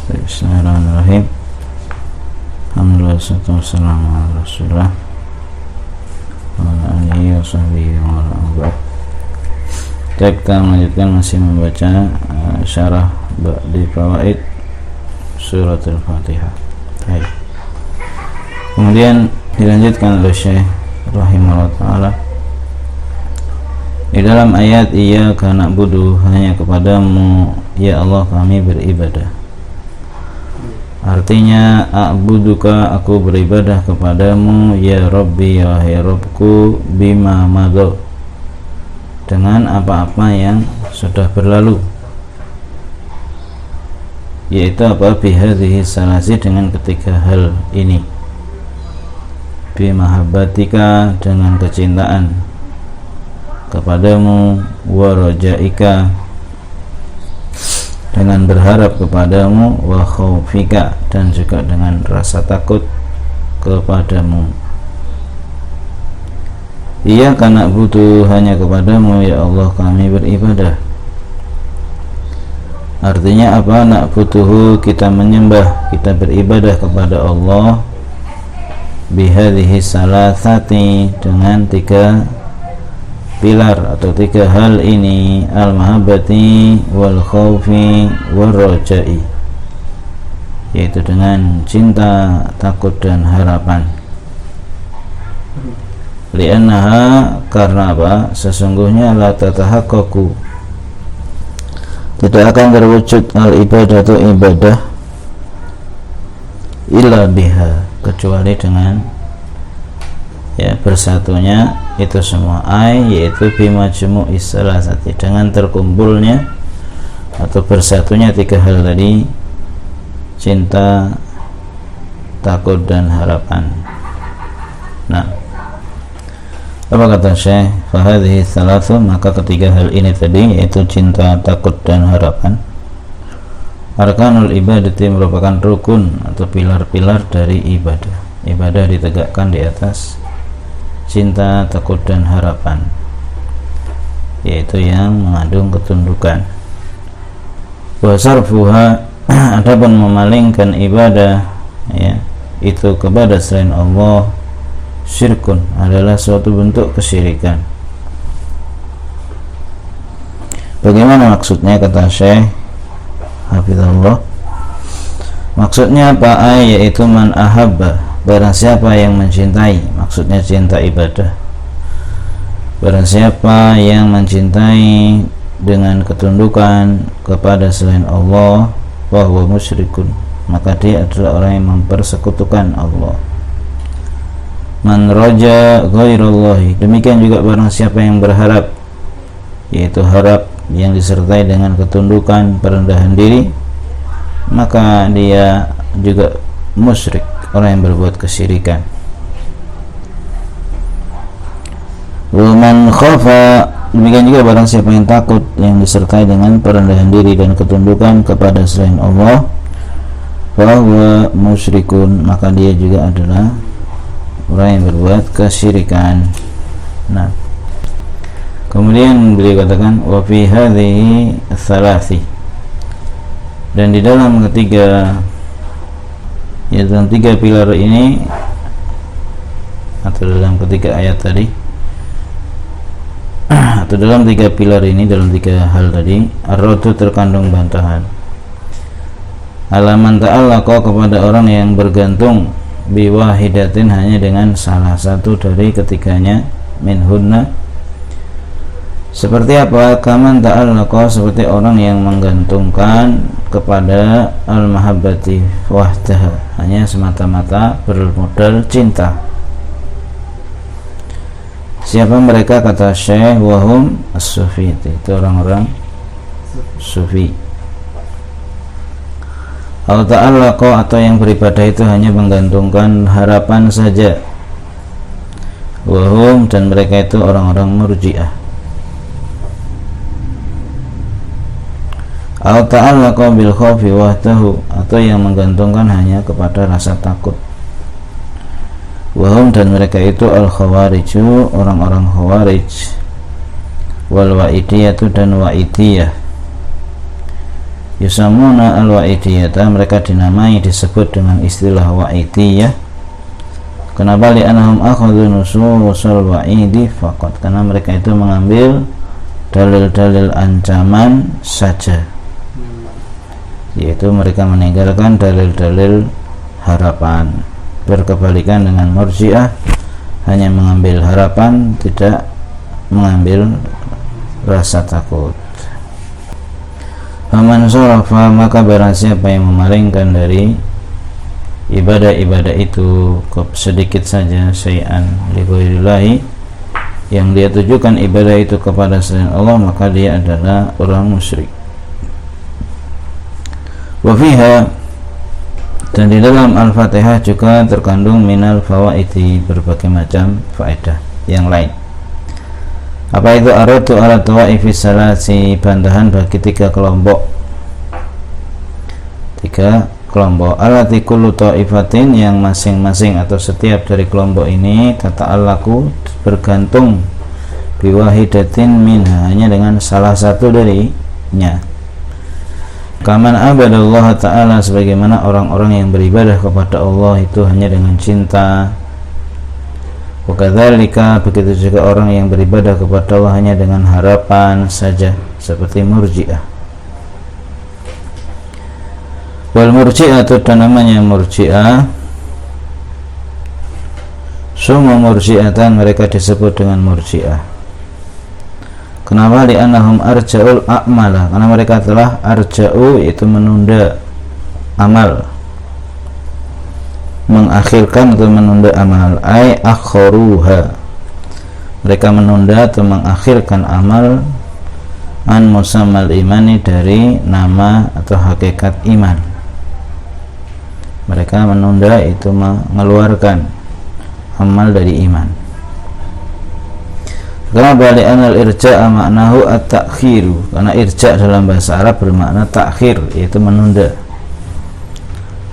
Bismillahirrahmanirrahim. Alhamdulillah wassalatu wassalamu ala Rasulillah wa ala alihi wa sahbihi wa ala ba'd. Kita melanjutkan masih membaca syarah di fawaid suratul Fatihah. Baik. Kemudian dilanjutkan oleh Syekh rahimahullah taala di dalam ayat iyyaka na'budu, hanya kepadamu ya Allah kami beribadah. Artinya a'buduka, aku beribadah kepadamu ya Rabbi, wahai Rabbku, bima madha, dengan apa-apa yang sudah berlalu, yaitu apa, bihadhihi salasi, dengan ketiga hal ini, bimahabbatika, dengan kecintaan kepadamu, wa rajaika, dengan berharap kepadamu, wa khaufika, dan juga dengan rasa takut kepadamu. Iyyaka na'budu, hanya kepadamu ya Allah kami beribadah. Artinya apa? Na'buduhu, kita menyembah, kita beribadah kepada Allah, bihadhihi salasati, dengan tiga pilar atau tiga hal ini, al-mahabbati wal khaufi wal rajai, yaitu dengan cinta, takut, dan harapan. Li'annaha, karena apa? Sesungguhnya la tatahaqqaqu, tidak akan terwujud al-ibadatu, ibadah, illa biha, kecuali dengan bersatunya itu semua, yaitu bimajmu'is salasati, dengan terkumpulnya atau bersatunya tiga hal tadi, cinta, takut, dan harapan. Nah, apa kata Syekh? Fahadhihi thalathu, maka ketiga hal ini tadi, yaitu cinta, takut, dan harapan, arkanul ibadati, merupakan rukun atau pilar-pilar dari ibadah. Ibadah ditegakkan di atas cinta, takut, dan harapan, yaitu yang mengandung ketundukan. Wa sarfuha, adapun memalingkan ibadah itu kepada selain Allah, syirkun, adalah suatu bentuk kesyirikan. Bagaimana maksudnya? Kata Syekh hafizallah, maksudnya apa? Yaitu man ahabba, barang siapa yang mencintai, maksudnya cinta ibadah, barang siapa yang mencintai dengan ketundukan kepada selain Allah, wa huwa musyrikun, maka dia adalah orang yang mempersekutukan Allah. Man raja ghairallahi, demikian juga barang siapa yang berharap, yaitu harap yang disertai dengan ketundukan, perendahan diri, maka dia juga musyrik, orang yang berbuat kesyirikan. Waman khafa, demikian juga barang siapa yang takut, yang disertai dengan perendahan diri dan ketundukan kepada selain Allah, fahuwa musyrikun, maka dia juga adalah orang yang berbuat kesyirikan. Nah, kemudian beliau katakan wa fi hadhihi tsalathi, dan di dalam ketiga, yaitu dalam tiga pilar ini, atau dalam ketiga ayat tadi, atau dalam tiga pilar ini, dalam tiga hal tadi, ar-raddu, terkandung bantahan, alaman ta'allaqa, kepada orang yang bergantung, biwahidatin, hanya dengan salah satu dari ketiganya, minhunna, seperti apa? Kaman ta'allaqa, seperti orang yang menggantungkan kepada al-mahabbati wahdaha, hanya semata-mata bermodal cinta. Siapa mereka? Kata Syekh, wahum as-sufi, itu orang-orang sufi. Al ta'allaqa, atau yang beribadah itu hanya menggantungkan harapan saja. Wahum, dan mereka itu orang-orang murji'ah. Al ta'allaqa bil khawfi wahdahu, atau yang menggantungkan hanya kepada rasa takut. Wahum, dan mereka itu al khawariju, orang-orang khawarij, wal wa'idiyatu, dan wa'idiyah. yusamuna al-wa'idiyata, mereka dinamai disebut dengan istilah wa'idiyah. Kenapa? Li'annahum akhadhu nususul wa'idi faqat, karena mereka itu mengambil dalil-dalil ancaman saja, yaitu mereka meninggalkan dalil-dalil harapan. Berkebalikan dengan Murji'ah, hanya mengambil harapan, tidak mengambil rasa takut. Faman sarafa, maka barang siapa yang memalingkan dari ibadah-ibadah itu sedikit saja, syai'an li ghairillahi, yang dia tujukan ibadah itu kepada selain Allah, maka dia adalah orang musyrik. Wa fiha, dan di dalam Al-Fatihah juga terkandung minal fawaidi, berbagai macam faedah yang lain. Apa itu? Aratu ala tawaifi salasi, bantahan bagi tiga kelompok. Alati kullu ta'ifatin, yang masing-masing atau setiap dari kelompok ini tata'allaku, bergantung biwahidatin minha, hanya dengan salah satu darinya. Kaman abadallah ta'ala, sebagaimana orang-orang yang beribadah kepada Allah itu hanya dengan cinta. Wa kadzalika, begitu juga orang yang beribadah kepada Allah hanya dengan harapan saja, seperti Murji'ah. Wal Murji'ah, itu namanya Murji'ah. Semua Murji'atan, mereka disebut dengan Murji'ah. Kenapa? Li'annahum arja'ul a'mala, karena mereka telah arja'u, itu menunda amal, mengakhirkan atau menunda amal. Ai akharuha, mereka menunda atau mengakhirkan amal. An musammal imani, dari nama atau hakikat iman. Mereka menunda itu mengeluarkan amal dari iman. Kenapa? Li'anal irja'a maknahu at-ta'khiru, karena irja' dalam bahasa Arab bermakna takhir, yaitu menunda.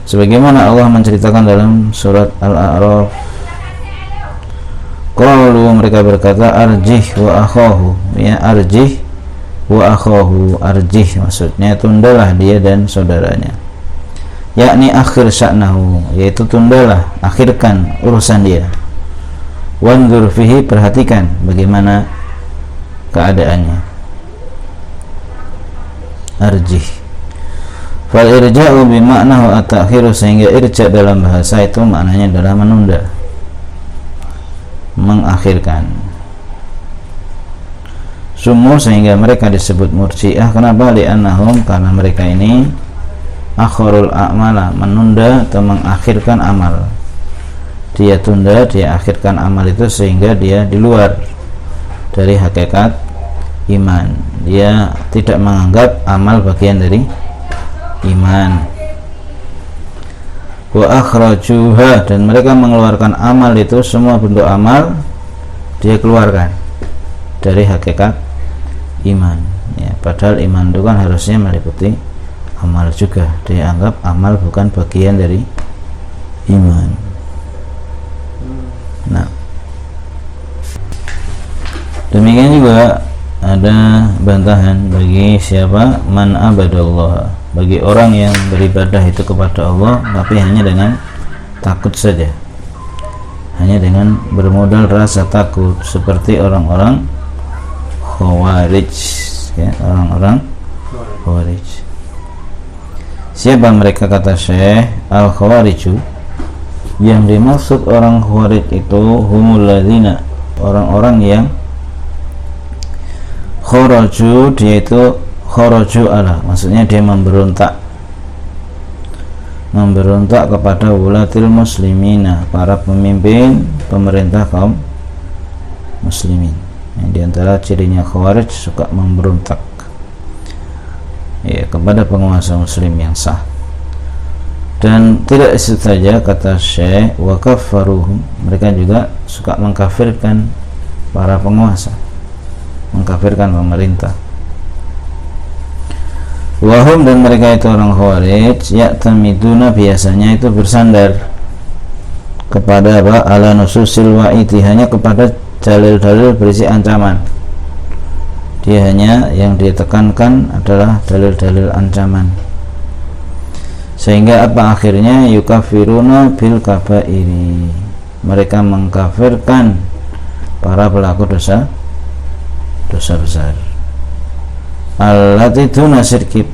Sebagaimana Allah menceritakan dalam surat Al-A'raf, qalu, mereka berkata, arjih wa akhahu, ya, arjih wa akhahu, arjih maksudnya tundalah dia dan saudaranya, yakni akhir sya'nahu, yaitu tundalah, akhirkan urusan dia. Wanzur fihi, perhatikan bagaimana keadaannya. Arjih. Fal irja'u bima'nahu at-ta'khiru, sehingga irja' dalam bahasa itu maknanya adalah menunda, mengakhirkan. Sumu, sehingga mereka disebut Murji'ah. Kenapa? Li'annahum, karena mereka ini akharul a'mala, menunda atau mengakhirkan amal. Dia tunda, dia akhirkan amal itu, sehingga dia di luar dari hakikat iman. Dia tidak menganggap amal bagian dari iman. Wa akhrajuha, dan mereka mengeluarkan amal itu, semua bentuk amal dia keluarkan dari hakikat iman, ya, padahal iman itu kan harusnya meliputi amal juga. Dia anggap amal bukan bagian dari iman. Nah, demikian juga ada bantahan bagi siapa? Man abadallah, bagi orang yang beribadah itu kepada Allah tapi hanya dengan takut saja, hanya dengan bermodal rasa takut, seperti orang-orang Khawarij, ya, orang-orang Khawarij. Siapa mereka? Kata Syekh, al-Khawariju, yang dimaksud orang Khawarij itu humul ladzina, orang-orang yang kharaju, dia itu kharaju ala, maksudnya dia memberontak kepada wulatil muslimina, para pemimpin pemerintah kaum muslimin. Di antara cirinya Khawarij suka memberontak, ya, kepada penguasa muslim yang sah. Dan tidak itu saja, kata Syekh, wa kaffaruhum, mereka juga suka mengkafirkan para penguasa, mengkafirkan pemerintah. Wahum, dan mereka itu orang Khawarij, ya'tamiduna, biasanya itu bersandar kepada apa? Ala nususil wa'idi, hanya kepada dalil-dalil berisi ancaman. Dia hanya yang dia tekankan adalah dalil-dalil ancaman. Sehingga apa akhirnya? Yukafiruna bil kabairi, mereka mengkafirkan para pelaku dosa besar. Allati duna syirki,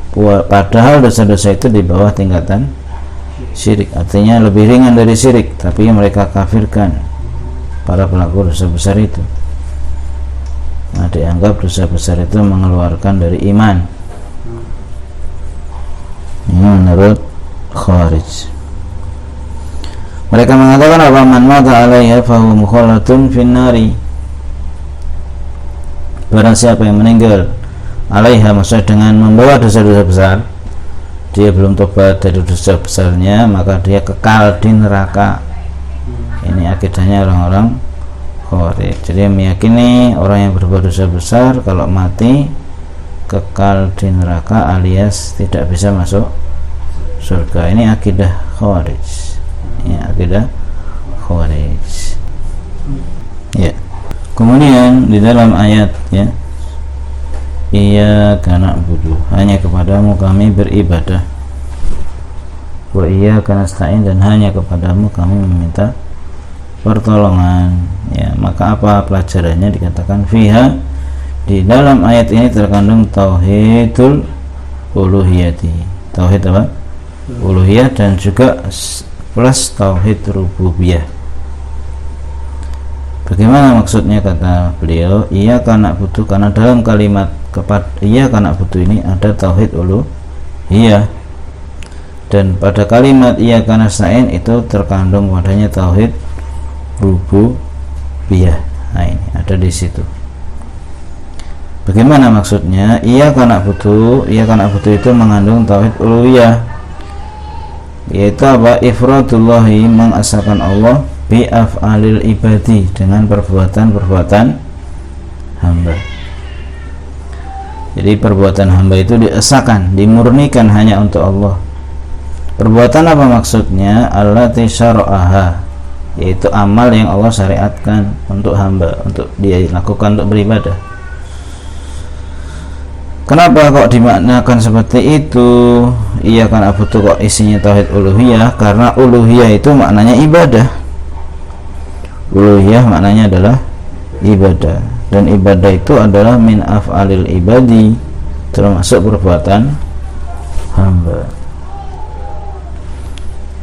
padahal dosa-dosa itu di bawah tingkatan syirik, artinya lebih ringan dari syirik, tapi mereka kafirkan para pelaku dosa besar itu. Nah, dianggap dosa besar itu mengeluarkan dari iman. Ini menurut Khawarij. Mereka mengatakan apa? Man mata alaiha fahuwa mukhallatun finnari, barang siapa yang meninggal alaiha, maksudnya dengan membawa dosa-dosa besar, dia belum tobat dari dosa besarnya, maka dia kekal di neraka. Ini akidahnya orang-orang Khawarij. Jadi meyakini orang yang berbuat dosa besar kalau mati kekal di neraka alias tidak bisa masuk surga. Ini akidah Khawarij. Ya, akidah Khawarij. Ya. Kemudian di dalam ayat, ya, iyyaka na'budu, hanya kepadamu kami beribadah, wa iyyaka nasta'in, dan hanya kepadamu kami meminta pertolongan. Ya, maka apa pelajarannya? Dikatakan fiha, di dalam ayat ini terkandung tauhidul uluhiyati, tauhid apa? Uluhiyah, dan juga plus tauhid rububiyah. Bagaimana maksudnya? Kata beliau, iyyaka na'budu, karena dalam kalimat iyyaka na'budu ini ada tauhid uluhiyah, dan pada kalimat iyyaka nasta'in itu terkandung padanya tauhid rububiyah. Nah, ini ada di situ. Bagaimana maksudnya? Iyyaka na'budu itu mengandung tauhid uluhiyah, yaitu apa? Ifradullahi, mengesahkan Allah, bi af'alil ibadi, dengan perbuatan-perbuatan hamba. Jadi perbuatan hamba itu diesahkan, dimurnikan hanya untuk Allah. Perbuatan apa maksudnya? Allati syara'aha, yaitu amal yang Allah syariatkan untuk hamba, untuk dia lakukan untuk beribadah. Kenapa kok dimaknakan seperti itu? Iya, kan abudu kok isinya tauhid uluhiyah? Karena uluhiyah itu maknanya ibadah. Uluhiyah maknanya adalah ibadah, dan ibadah itu adalah min af'alil ibadi, termasuk perbuatan hamba.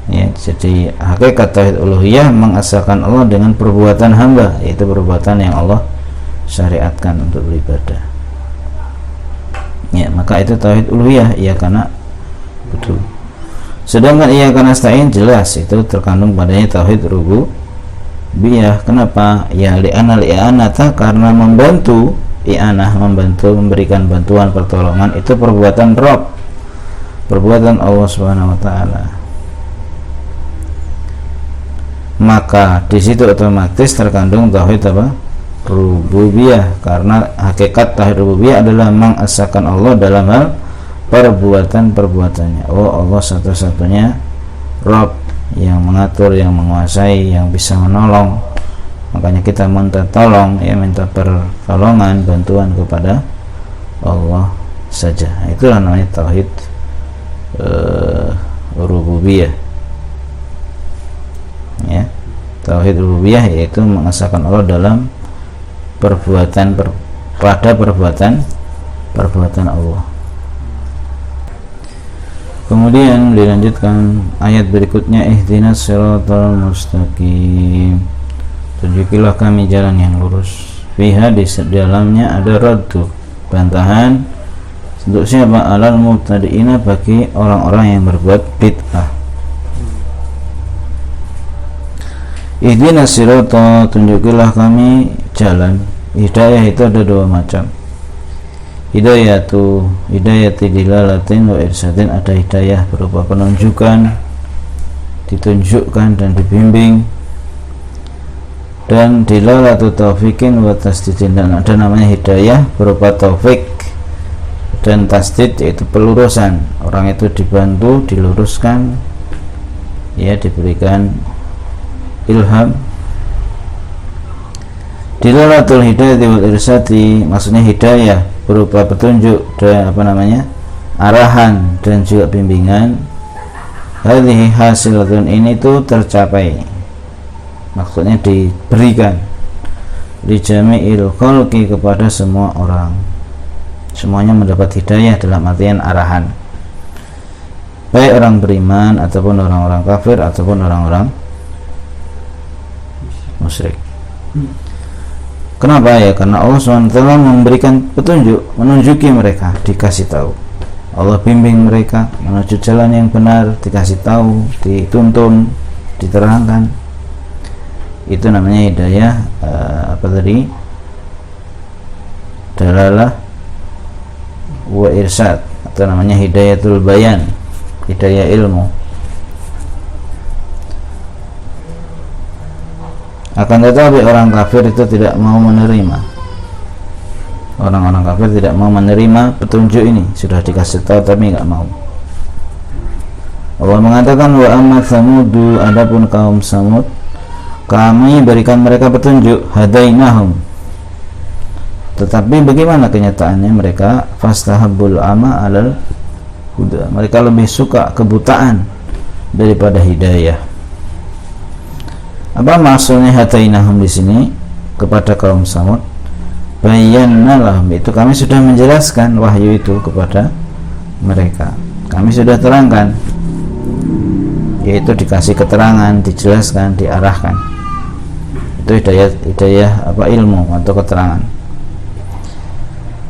Ya, jadi hakikat tauhid uluhiyah mengesahkan Allah dengan perbuatan hamba, yaitu perbuatan yang Allah syariatkan untuk beribadah. Ya, maka itu tauhid uluhiyah. Iya, karena betul. Sedangkan iya karena nasta'in jelas itu terkandung padanya tauhid rububiyah. Kenapa? Ya li'anata, karena membantu, i'anah, membantu, memberikan bantuan, pertolongan, itu perbuatan Rabb, perbuatan Allah Subhanahu wa taala. Maka di situ otomatis terkandung tauhid apa? Rububiyah, karena hakikat tauhid rububiyah adalah mengesahkan Allah dalam hal perbuatan-perbuatannya. Oh, Allah satu-satunya Rabb yang mengatur, yang menguasai, yang bisa menolong. Makanya kita minta tolong, ya, minta pertolongan, bantuan kepada Allah saja. Itulah namanya tauhid rububiyah. Ya, tauhid rububiyah yaitu mengesahkan Allah dalam pada perbuatan Allah. Kemudian dilanjutkan ayat berikutnya, ihdinas siratal mustaqim, tunjukilah kami jalan yang lurus. Fiha, di dalamnya ada raddu, bantahan untuk siapa? Alal mubtadi'ina, bagi orang-orang yang berbuat bid'ah. Ihdinas siratal, tunjukilah kami jalan. Hidayah itu ada dua macam. Hidayati dilalatin wa irsadin, ada hidayah berupa penunjukan, ditunjukkan dan dibimbing, dan dilalatu taufikin wa tasdidin, dan ada namanya hidayah berupa taufik dan tasdid, yaitu pelurusan. Orang itu dibantu, diluruskan, ya, diberikan ilham. Dilalatul hidayah wal irsadi, maksudnya hidayah berupa petunjuk dan arahan dan juga bimbingan, hadhihi hasilatun, ini tuh tercapai, maksudnya diberikan li jami'il khalqi, kepada semua orang, semuanya mendapat hidayah dalam artian arahan, baik orang beriman ataupun orang-orang kafir ataupun orang-orang musyrik. Kenapa ya? Karena Allah SWT memberikan petunjuk, menunjuki mereka, dikasih tahu. Allah bimbing mereka menuju jalan yang benar, dikasih tahu, dituntun, diterangkan. Itu namanya hidayah dalalah wa irsyad, atau namanya hidayatul bayan, hidayah ilmu. Akan tetapi orang kafir itu tidak mau menerima. Orang-orang kafir tidak mau menerima petunjuk ini, sudah dikasih tahu tapi nggak mau. Allah mengatakan, wa amma samudu, adapun kaum Samud, kami berikan mereka petunjuk, hadainahum. Tetapi bagaimana kenyataannya? Mereka fastahabbul ama alal huda, mereka lebih suka kebutaan daripada hidayah. Apa maksudnya hadainahum di sini? Kepada kaum Samud, bayyana lahum, itu kami sudah menjelaskan wahyu itu kepada mereka, kami sudah terangkan, yaitu dikasih keterangan, dijelaskan, diarahkan. Itu hidayah ilmu atau keterangan.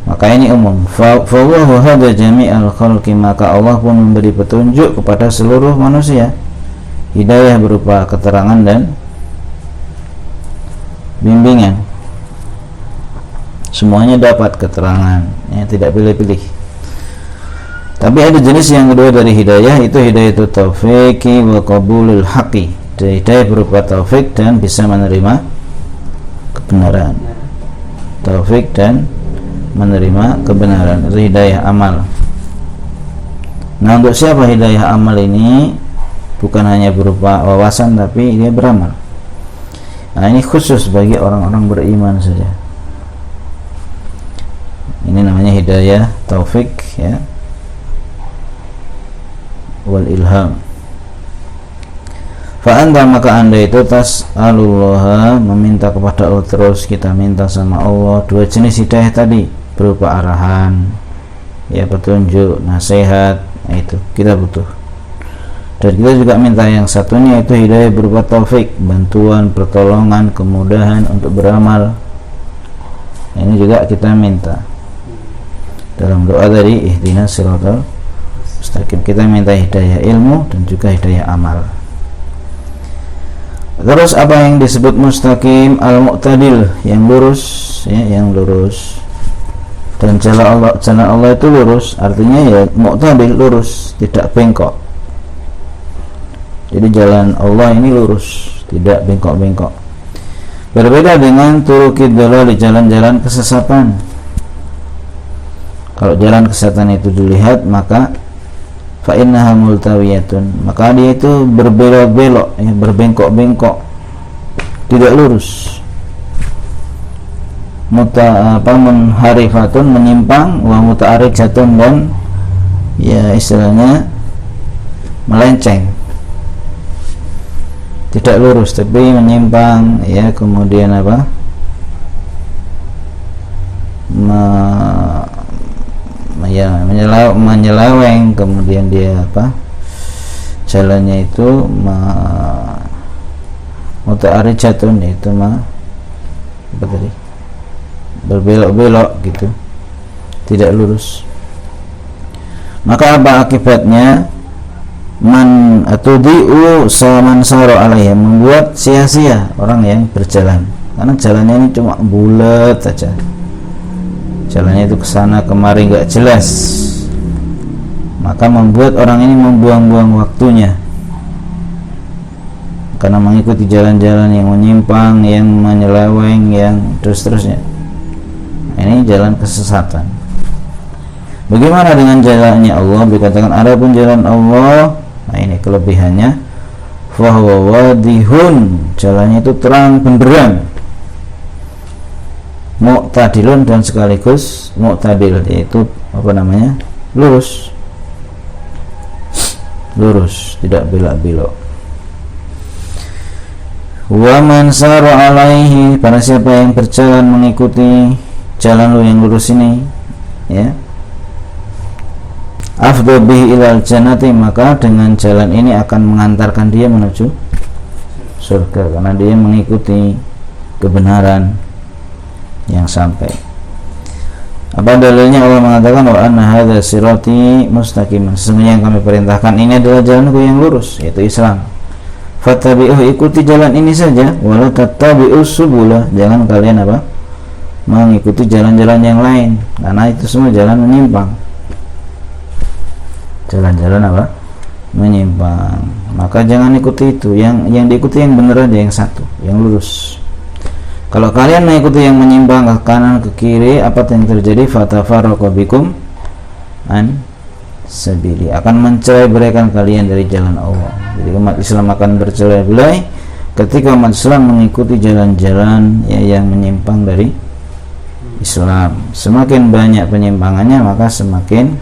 Maka ini umum. Fawwahu hada jami'al khalqi, maka Allah pun memberi petunjuk kepada seluruh manusia, hidayah berupa keterangan dan bimbingan. Semuanya dapat keterangan, ya, tidak pilih-pilih. Tapi ada jenis yang kedua dari hidayah, itu hidayatul taufiqi wa qabulul haqqi, hidayah berupa taufik dan bisa menerima kebenaran, taufik dan menerima kebenaran, itu hidayah amal. Nah, untuk siapa hidayah amal ini? Bukan hanya berupa wawasan, tapi dia beramal. Nah, ini khusus bagi orang-orang beriman saja. Ini namanya hidayah taufik, ya, wal ilham. Fa anta, maka anda itu tas'alullah, meminta kepada Allah, terus kita minta sama Allah. Dua jenis hidayah tadi berupa arahan, ya, petunjuk, nasihat, nah, itu kita butuh. Dan kita juga minta yang satunya, itu hidayah berupa taufik, bantuan, pertolongan, kemudahan untuk beramal. Ini juga kita minta dalam doa dari ihdinas siratal mustaqim. Kita minta hidayah ilmu dan juga hidayah amal. Terus apa yang disebut mustaqim? Al-mu'tadil, yang lurus, ya, yang lurus. Dan jalan Allah itu lurus, artinya ya mu'tadil, lurus, tidak bengkok. Jadi jalan Allah ini lurus, tidak bengkok-bengkok. Berbeda dengan turukid dalal, jalan-jalan kesesatan. Kalau jalan kesesatan itu dilihat, maka fa innaha multawiyatun, maka dia itu berbelok-belok, ya, berbengkok-bengkok, tidak lurus. Munharifatun, menyimpang, wa muta'arijatun, dan ya istilahnya melenceng, tidak lurus tapi menyimpang, ya, kemudian apa, menyeleweng, kemudian dia apa, jalannya itu muta'arijatun, itu apa tadi, berbelok-belok gitu, tidak lurus. Maka apa akibatnya? Man atudi'u saman saro alaihi, membuat sia-sia orang yang berjalan, karena jalannya ini cuma bulat saja, jalannya itu kesana kemari nggak jelas, maka membuat orang ini membuang-buang waktunya karena mengikuti jalan-jalan yang menyimpang, yang menyeleweng, yang terus-terusnya. Ini jalan kesesatan. Bagaimana dengan jalannya Allah? Dikatakan adapun jalan Allah, nah ini kelebihannya, fahuwa wadihun, jalannya itu terang benderang, mu'tadilun dan sekaligus mu'tadil, yaitu apa namanya, lurus, tidak belak-belok. Wa man sara alaihi, para siapa yang berjalan mengikuti jalan lu yang lurus ini, ya, afdhu bihi ilal jannati, maka dengan jalan ini akan mengantarkan dia menuju surga, karena dia mengikuti kebenaran yang sampai. Apa dalilnya? Allah mengatakan wa anna hadza sirati mustaqiman, sesungguhnya yang kami perintahkan ini adalah jalanku yang lurus, yaitu Islam. Fattabi'uh, ikuti jalan ini saja, wala tattabi'us subula, jangan kalian apa, mengikuti jalan-jalan yang lain, karena itu semua jalan menyimpang, jalan-jalan apa, menyimpang. Maka jangan ikuti itu, yang diikuti yang benar aja, yang satu, yang lurus. Kalau kalian mengikuti yang menyimpang ke kanan ke kiri, apa yang terjadi? Fatafarraqu bikum an sabili, akan mencerai-beraikan kalian dari jalan Allah. Jadi umat Islam akan bercerai-berai ketika umat Islam mengikuti jalan-jalan yang menyimpang dari Islam. Semakin banyak penyimpangannya, maka semakin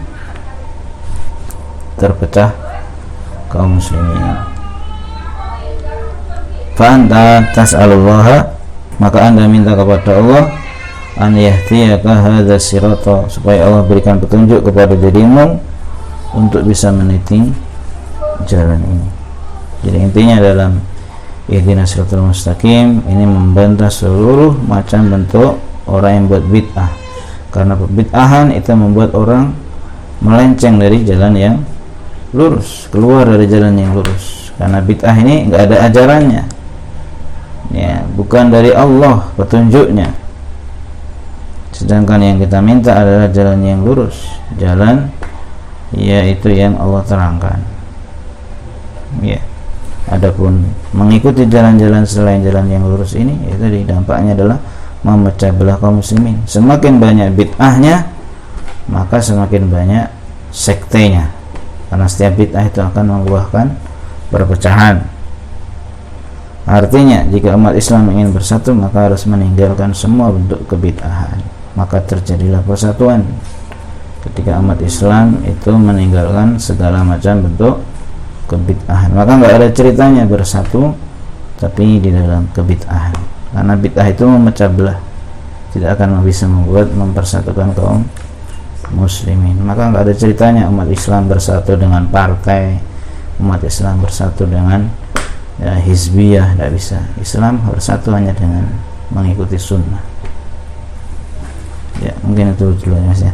terpecah kaum muslimin. Fa anta tas'alullaha, maka anda minta kepada Allah an yahdiyaka hadza sirata, supaya Allah berikan petunjuk kepada dirimu untuk bisa meniti jalan ini. Jadi intinya dalam ihdinas siratal mustaqim ini membantah seluruh macam bentuk orang yang buat bid'ah, karena bid'ahan itu membuat orang melenceng dari jalan yang lurus, keluar dari jalan yang lurus, karena bid'ah ini enggak ada ajarannya, ya, bukan dari Allah petunjuknya. Sedangkan yang kita minta adalah jalan yang lurus, jalan yaitu yang Allah terangkan, ya. Adapun mengikuti jalan-jalan selain jalan yang lurus ini, itu dampaknya adalah memecah belah kaum muslimin. Semakin banyak bid'ahnya, maka semakin banyak sektenya, karena setiap bid'ah itu akan membuahkan perpecahan. Artinya jika umat Islam ingin bersatu, maka harus meninggalkan semua bentuk kebid'ahan, maka terjadilah persatuan ketika umat Islam itu meninggalkan segala macam bentuk kebid'ahan. Maka nggak ada ceritanya bersatu tapi di dalam kebid'ahan, karena bid'ah itu memecah belah, tidak akan bisa mempersatukan kaum muslimin. Maka nggak ada ceritanya umat Islam bersatu dengan partai, umat Islam bersatu dengan hizbiyah, tidak bisa. Islam bersatu hanya dengan mengikuti sunnah. Ya, mungkin itu dulu ya Mas ya.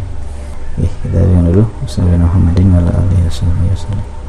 Kita lihat dulu. Wassalamualaikum warahmatullahi wabarakatuh.